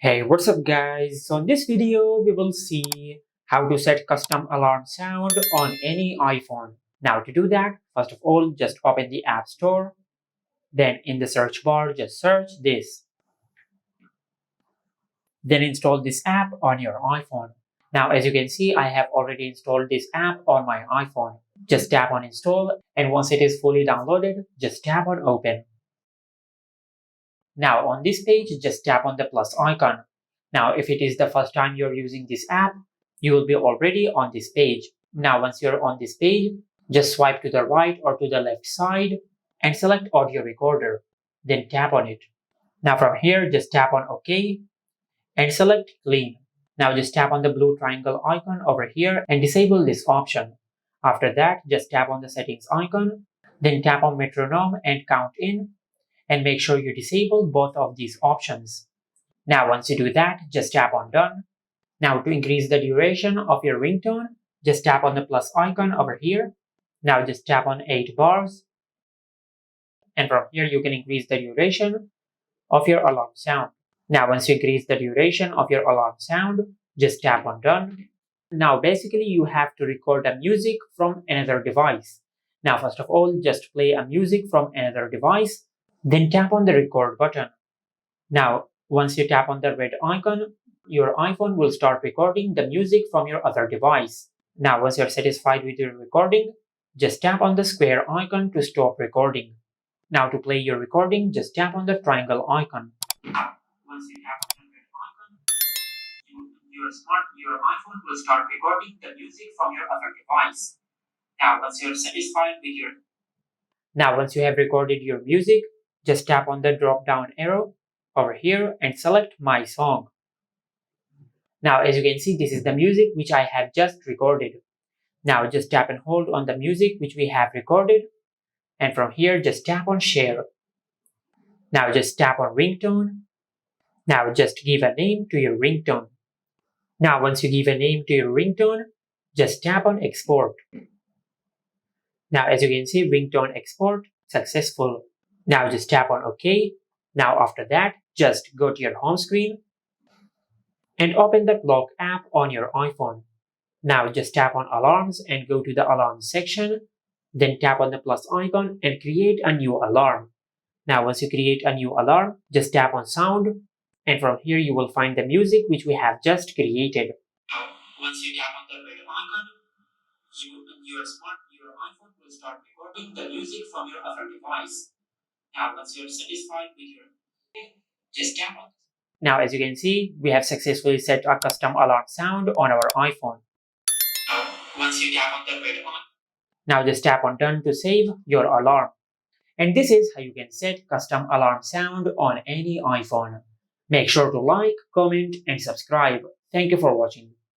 Hey, what's up guys? So in this video, we will see how to set custom alarm sound on any iPhone. Now to do that, first of all, just open the App Store. Then in the search bar, just search this. Then install this app on your iPhone. Now as you can see, I have already installed this app on my iPhone. Just tap on install, and once it is fully downloaded, just tap on open. Now on this page, just tap on the plus icon. Now if it is the first time you're using this app, you will be already on this page. Now once you're on this page, just swipe to the right or to the left side and select audio recorder. Then tap on it. Now from here, just tap on OK and select clean. Now just tap on the blue triangle icon over here and disable this option. After that, just tap on the settings icon, then tap on metronome and count in, and make sure you disable both of these options. Now once you do that, just tap on done. Now to increase the duration of your ringtone, just tap on the plus icon over here. Now just tap on 8 bars. And from here you can increase the duration of your alarm sound. Now once you increase the duration of your alarm sound, just tap on done. Now basically you have to record the music from another device. Now first of all, just play a music from another device, then tap on the record button. Now once you tap on the red icon, your iPhone will start recording the music from your other device. Now once you're satisfied with your recording, just tap on the square icon to stop recording. Now to play your recording, just tap on the triangle icon. Once you tap on the red icon, your iPhone will start recording the music from your other device. Now once you're satisfied with your Now once you have recorded your music, just tap on the drop down arrow over here and select my song. Now as you can see, this is the music which I have just recorded. Now just tap and hold on the music which we have recorded, and from here just tap on share. Now just tap on ringtone. Now just give a name to your ringtone. Now once you give a name to your ringtone, just tap on export. Now as you can see, ringtone export successful. Now just tap on OK. Now after that, just go to your home screen and open the clock app on your iPhone. Now just tap on alarms and go to the alarms section. Then tap on the plus icon and create a new alarm. Now once you create a new alarm, just tap on sound, and from here you will find the music which we have just created. Now once you tap on the red icon, your iPhone will start recording the music from your other device. Now once you're satisfied with your just tap on. Now as you can see, we have successfully set a custom alarm sound on our iPhone. Now once you tap on the red icon, now just tap on done to save your alarm. And this is how you can set custom alarm sound on any iPhone. Make sure to like, comment and subscribe. Thank you for watching.